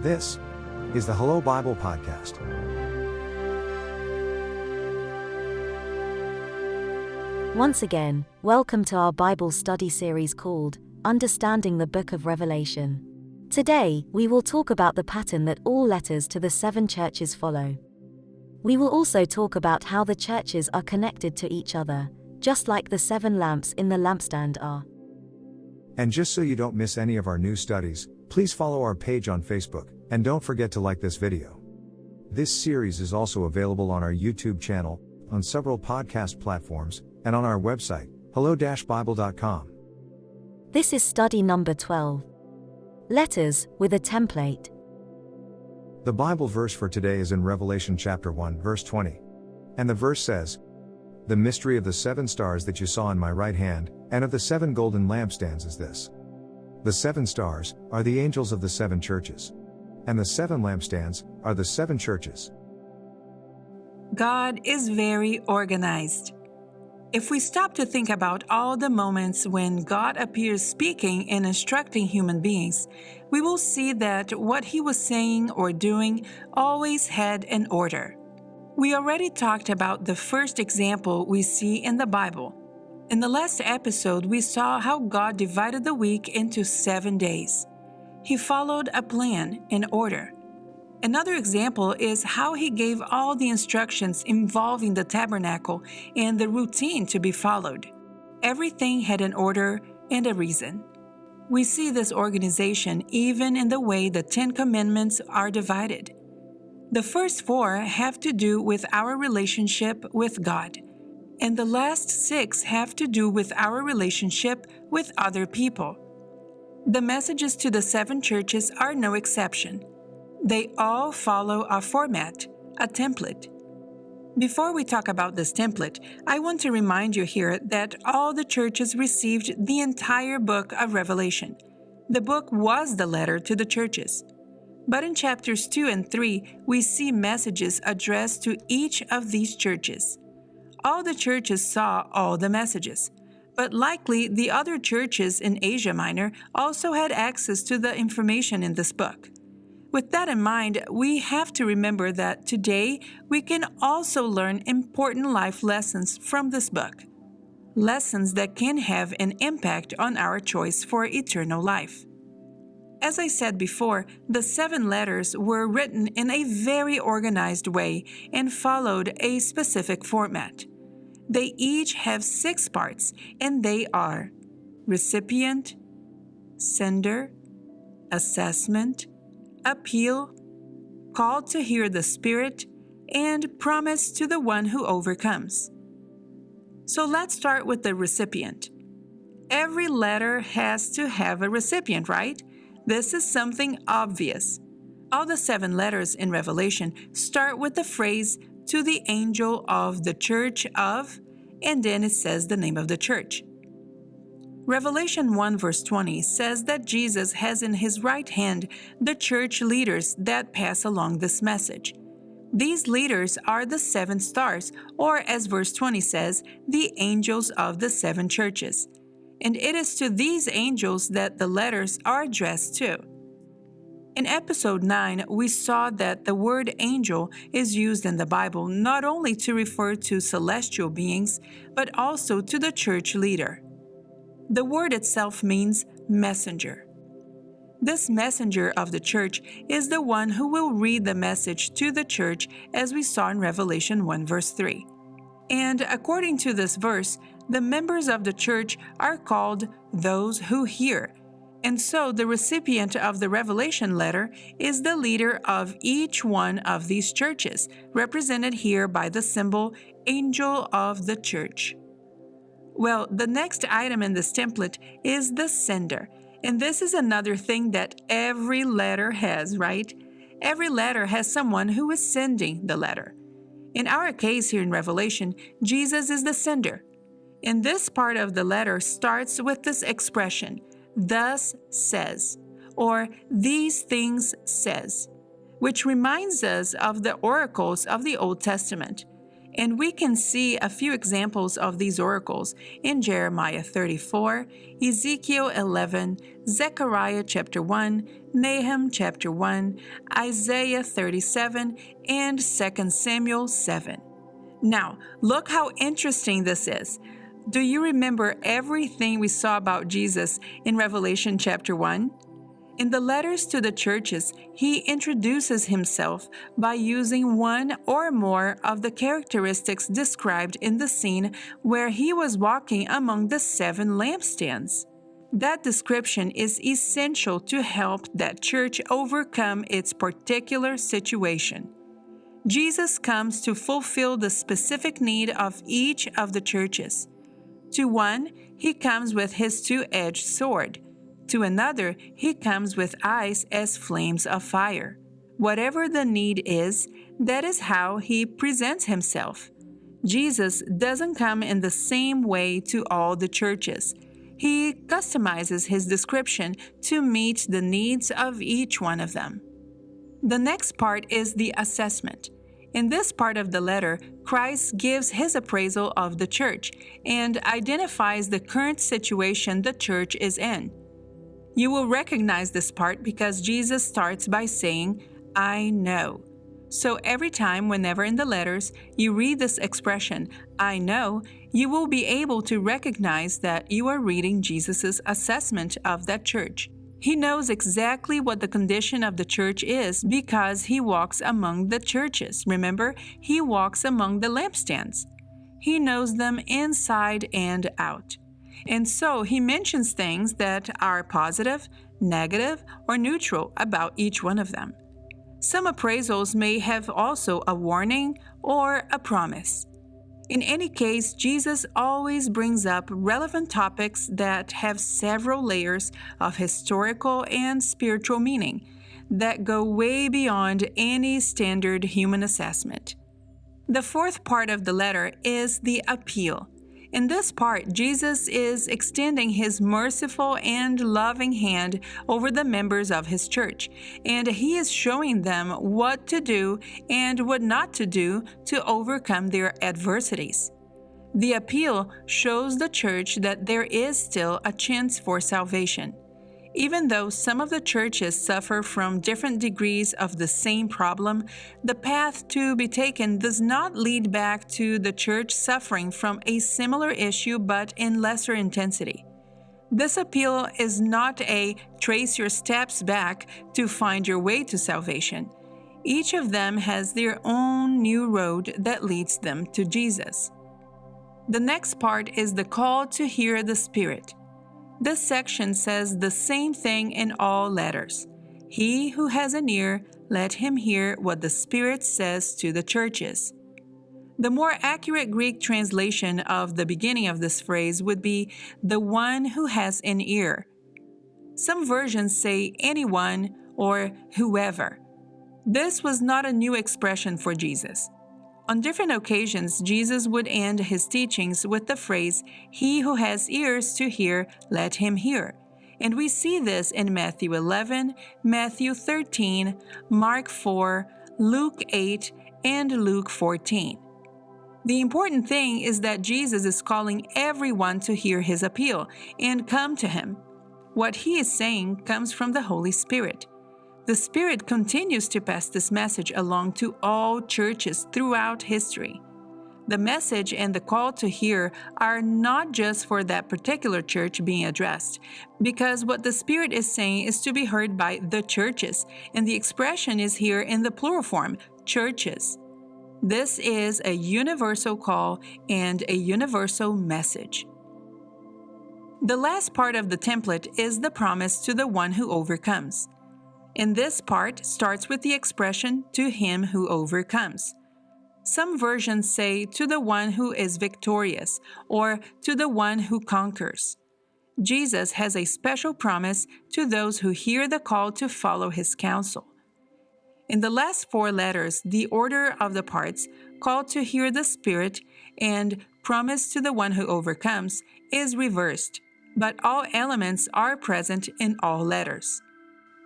This is the Hello Bible Podcast. Once again, welcome to our Bible study series called Understanding the Book of Revelation. Today, we will talk about the pattern that all letters to the 7 churches follow. We will also talk about how the churches are connected to each other, just like the 7 lamps in the lampstand are. And just so you don't miss any of our new studies, please follow our page on Facebook, and don't forget to like this video. This series is also available on our YouTube channel, on several podcast platforms, and on our website, hello-bible.com. This is study number 12. Letters with a template. The Bible verse for today is in Revelation chapter 1, verse 20. And the verse says, "The mystery of the 7 stars that you saw in my right hand, and of the 7 golden lampstands is this. The 7 stars are the angels of the 7 churches. And the 7 lampstands are the 7 churches." God is very organized. If we stop to think about all the moments when God appears speaking and instructing human beings, we will see that what He was saying or doing always had an order. We already talked about the first example we see in the Bible. In the last episode, we saw how God divided the week into 7 days. He followed a plan and order. Another example is how He gave all the instructions involving the tabernacle and the routine to be followed. Everything had an order and a reason. We see this organization even in the way the 10 Commandments are divided. The first 4 have to do with our relationship with God, and the last 6 have to do with our relationship with other people. The messages to the 7 churches are no exception. They all follow a format, a template. Before we talk about this template, I want to remind you here that all the churches received the entire book of Revelation. The book was the letter to the churches. But in chapters 2 and 3, we see messages addressed to each of these churches. All the churches saw all the messages, but likely the other churches in Asia Minor also had access to the information in this book. With that in mind, we have to remember that today we can also learn important life lessons from this book. Lessons that can have an impact on our choice for eternal life. As I said before, the 7 letters were written in a very organized way and followed a specific format. They each have 6 parts, and they are recipient, sender, assessment, appeal, call to hear the Spirit, and promise to the one who overcomes. So let's start with the recipient. Every letter has to have a recipient, right? This is something obvious. All the 7 letters in Revelation start with the phrase, "to the angel of the church of," and then it says the name of the church. Revelation 1 verse 20 says that Jesus has in His right hand the church leaders that pass along this message. These leaders are the 7 stars, or as verse 20 says, the angels of the 7 churches. And it is to these angels that the letters are addressed to. In episode 9, we saw that the word angel is used in the Bible not only to refer to celestial beings, but also to the church leader. The word itself means messenger. This messenger of the church is the one who will read the message to the church, as we saw in Revelation 1 verse 3. And according to this verse, the members of the church are called those who hear. And so the recipient of the Revelation letter is the leader of each one of these churches, represented here by the symbol Angel of the Church. Well, the next item in this template is the sender. And this is another thing that every letter has, right? Every letter has someone who is sending the letter. In our case here in Revelation, Jesus is the sender. And this part of the letter starts with this expression, "thus says," or "these things says," which reminds us of the oracles of the Old Testament. And we can see a few examples of these oracles in Jeremiah 34, Ezekiel 11, Zechariah chapter 1, Nahum chapter 1, Isaiah 37, and 2 Samuel 7. Now, look how interesting this is. Do you remember everything we saw about Jesus in Revelation chapter 1? In the letters to the churches, he introduces himself by using one or more of the characteristics described in the scene where he was walking among the 7 lampstands. That description is essential to help that church overcome its particular situation. Jesus comes to fulfill the specific need of each of the churches. To one, he comes with his two-edged sword. To another, he comes with eyes as flames of fire. Whatever the need is, that is how he presents himself. Jesus doesn't come in the same way to all the churches. He customizes his description to meet the needs of each one of them. The next part is the assessment. In this part of the letter, Christ gives his appraisal of the church and identifies the current situation the church is in. You will recognize this part because Jesus starts by saying, "I know." So every time, whenever in the letters, you read this expression, "I know," you will be able to recognize that you are reading Jesus' assessment of that church. He knows exactly what the condition of the church is because he walks among the churches. Remember, he walks among the lampstands. He knows them inside and out. And so he mentions things that are positive, negative, or neutral about each one of them. Some appraisals may have also a warning or a promise. In any case, Jesus always brings up relevant topics that have several layers of historical and spiritual meaning that go way beyond any standard human assessment. The fourth part of the letter is the appeal. In this part, Jesus is extending his merciful and loving hand over the members of his church, and he is showing them what to do and what not to do to overcome their adversities. The appeal shows the church that there is still a chance for salvation. Even though some of the churches suffer from different degrees of the same problem, the path to be taken does not lead back to the church suffering from a similar issue but in lesser intensity. This appeal is not a trace your steps back to find your way to salvation. Each of them has their own new road that leads them to Jesus. The next part is the call to hear the Spirit. This section says the same thing in all letters. He who has an ear, let him hear what the Spirit says to the churches. The more accurate Greek translation of the beginning of this phrase would be the one who has an ear. Some versions say anyone or whoever. This was not a new expression for Jesus. On different occasions, Jesus would end his teachings with the phrase, "He who has ears to hear, let him hear." And we see this in Matthew 11, Matthew 13, Mark 4, Luke 8, and Luke 14. The important thing is that Jesus is calling everyone to hear his appeal and come to him. What he is saying comes from the Holy Spirit. The Spirit continues to pass this message along to all churches throughout history. The message and the call to hear are not just for that particular church being addressed, because what the Spirit is saying is to be heard by the churches, and the expression is here in the plural form, churches. This is a universal call and a universal message. The last part of the template is the promise to the one who overcomes. In this part starts with the expression, "to him who overcomes." Some versions say, "to the one who is victorious," or "to the one who conquers." Jesus has a special promise to those who hear the call to follow his counsel. In the last 4 letters, the order of the parts, "call to hear the Spirit" and "promise to the one who overcomes," is reversed, but all elements are present in all letters.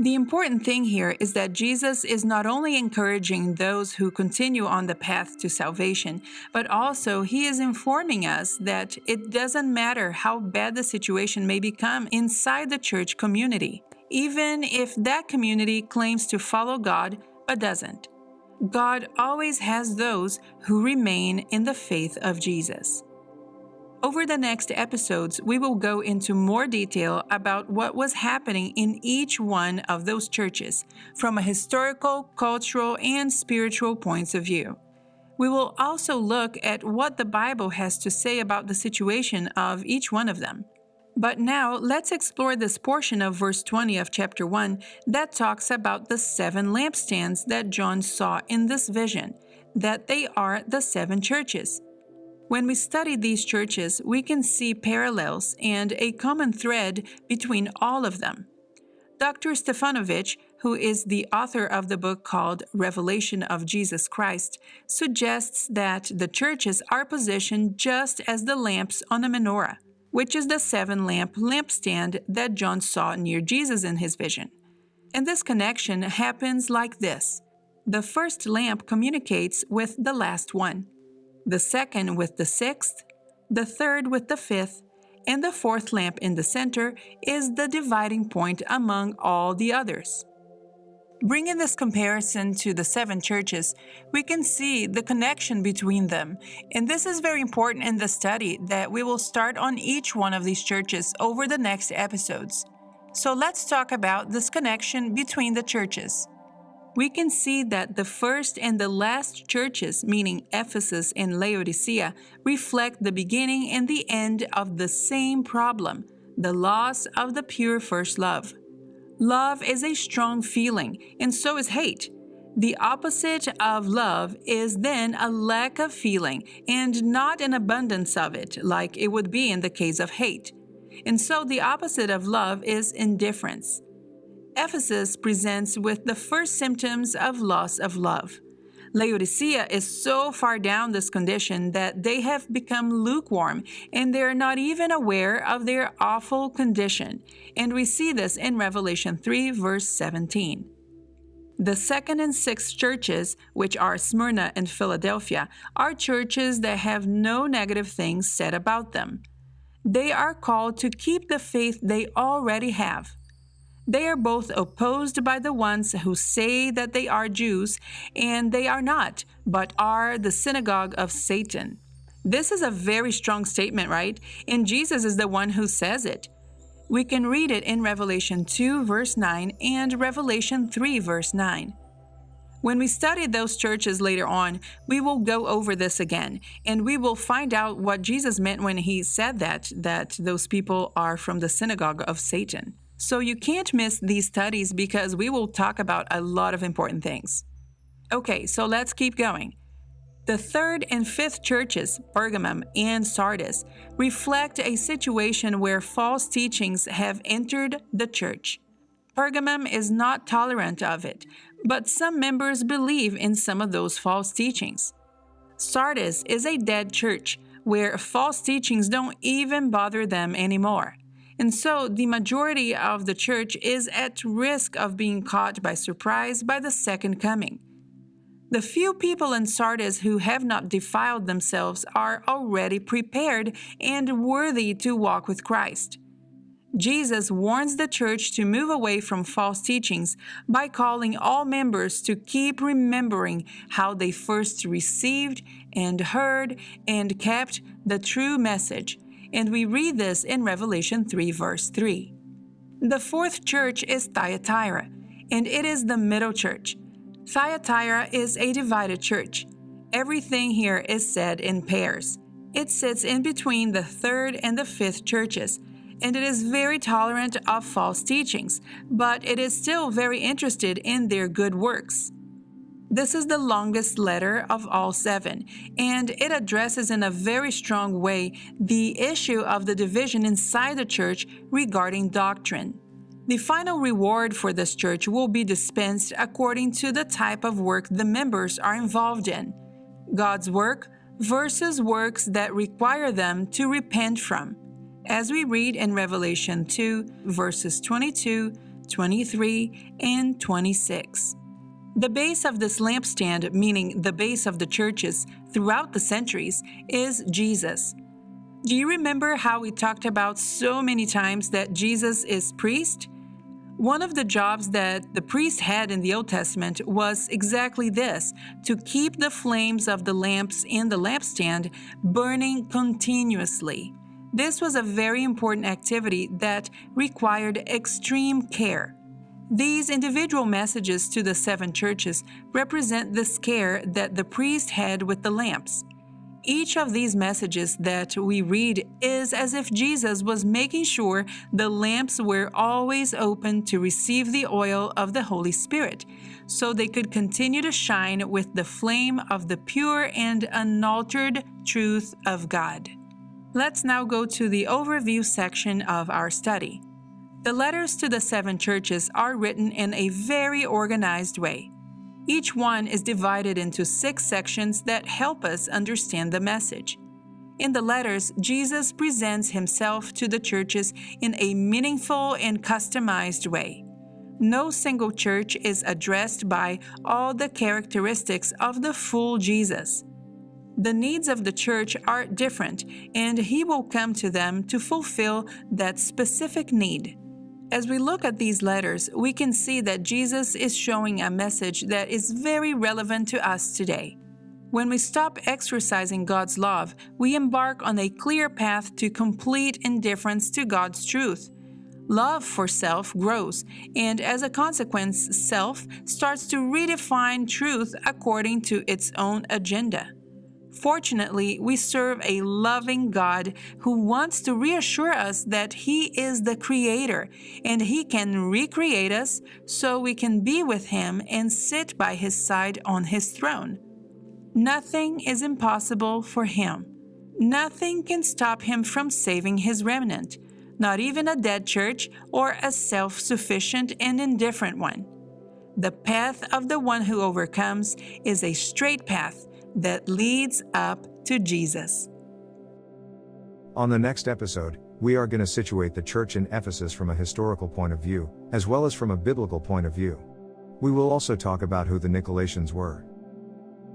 The important thing here is that Jesus is not only encouraging those who continue on the path to salvation, but also he is informing us that it doesn't matter how bad the situation may become inside the church community, even if that community claims to follow God but doesn't. God always has those who remain in the faith of Jesus. Over the next episodes, we will go into more detail about what was happening in each one of those churches from a historical, cultural, and spiritual points of view. We will also look at what the Bible has to say about the situation of each one of them. But now, let's explore this portion of verse 20 of chapter 1 that talks about the 7 lampstands that John saw in this vision, that they are the 7 churches. When we study these churches, we can see parallels and a common thread between all of them. Dr. Stefanovic, who is the author of the book called Revelation of Jesus Christ, suggests that the churches are positioned just as the lamps on a menorah, which is the 7-lamp lampstand that John saw near Jesus in his vision. And this connection happens like this. The first lamp communicates with the last one, the second with the 6th, the third with the 5th, and the 4th lamp in the center is the dividing point among all the others. Bringing this comparison to the 7 churches, we can see the connection between them, and this is very important in the study that we will start on each one of these churches over the next episodes. So let's talk about this connection between the churches. We can see that the first and the last churches, meaning Ephesus and Laodicea, reflect the beginning and the end of the same problem, the loss of the pure first love. Love is a strong feeling, and so is hate. The opposite of love is then a lack of feeling and not an abundance of it, like it would be in the case of hate. And so the opposite of love is indifference. Ephesus presents with the first symptoms of loss of love. Laodicea is so far down this condition that they have become lukewarm and they are not even aware of their awful condition. And we see this in Revelation 3, verse 17. The 2nd and 6th churches, which are Smyrna and Philadelphia, are churches that have no negative things said about them. They are called to keep the faith they already have. They are both opposed by the ones who say that they are Jews, and they are not, but are the synagogue of Satan. This is a very strong statement, right? And Jesus is the one who says it. We can read it in Revelation 2, verse 9, and Revelation 3, verse 9. When we study those churches later on, we will go over this again, and we will find out what Jesus meant when he said that those people are from the synagogue of Satan. So you can't miss these studies because we will talk about a lot of important things. Okay, so let's keep going. The 3rd and 5th churches, Pergamum and Sardis, reflect a situation where false teachings have entered the church. Pergamum is not tolerant of it, but some members believe in some of those false teachings. Sardis is a dead church where false teachings don't even bother them anymore. And so the majority of the church is at risk of being caught by surprise by the second coming. The few people in Sardis who have not defiled themselves are already prepared and worthy to walk with Christ. Jesus warns the church to move away from false teachings by calling all members to keep remembering how they first received and heard and kept the true message. And we read this in Revelation 3, verse 3. The 4th church is Thyatira, and it is the middle church. Thyatira is a divided church. Everything here is said in pairs. It sits in between the 3rd and the 5th churches, and it is very tolerant of false teachings, but it is still very interested in their good works. This is the longest letter of all 7, and it addresses in a very strong way the issue of the division inside the church regarding doctrine. The final reward for this church will be dispensed according to the type of work the members are involved in. God's work versus works that require them to repent from, as we read in Revelation 2, verses 22 23, and 26. The base of this lampstand, meaning the base of the churches throughout the centuries, is Jesus. Do you remember how we talked about so many times that Jesus is priest? One of the jobs that the priest had in the Old Testament was exactly this: to keep the flames of the lamps in the lampstand burning continuously. This was a very important activity that required extreme care. These individual messages to the 7 churches represent this care that the priest had with the lamps. Each of these messages that we read is as if Jesus was making sure the lamps were always open to receive the oil of the Holy Spirit, so they could continue to shine with the flame of the pure and unaltered truth of God. Let's now go to the overview section of our study. The letters to the 7 churches are written in a very organized way. Each one is divided into 6 sections that help us understand the message. In the letters, Jesus presents himself to the churches in a meaningful and customized way. No single church is addressed by all the characteristics of the full Jesus. The needs of the church are different, and he will come to them to fulfill that specific need. As we look at these letters, we can see that Jesus is showing a message that is very relevant to us today. When we stop exercising God's love, we embark on a clear path to complete indifference to God's truth. Love for self grows, and as a consequence, self starts to redefine truth according to its own agenda. Fortunately, we serve a loving God who wants to reassure us that He is the Creator and He can recreate us so we can be with Him and sit by His side on His throne. Nothing is impossible for Him. Nothing can stop Him from saving His remnant, not even a dead church or a self-sufficient and indifferent one. The path of the one who overcomes is a straight path that leads up to Jesus. On the next episode, we are going to situate the church in Ephesus from a historical point of view, as well as from a biblical point of view. We will also talk about who the Nicolaitans were.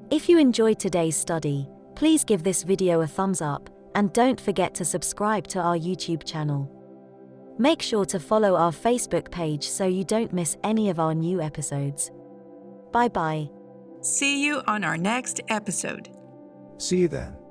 If you enjoyed today's study, please give this video a thumbs up and don't forget to subscribe to our YouTube channel. Make sure to follow our Facebook page so you don't miss any of our new episodes. Bye-bye. See you on our next episode. See you then.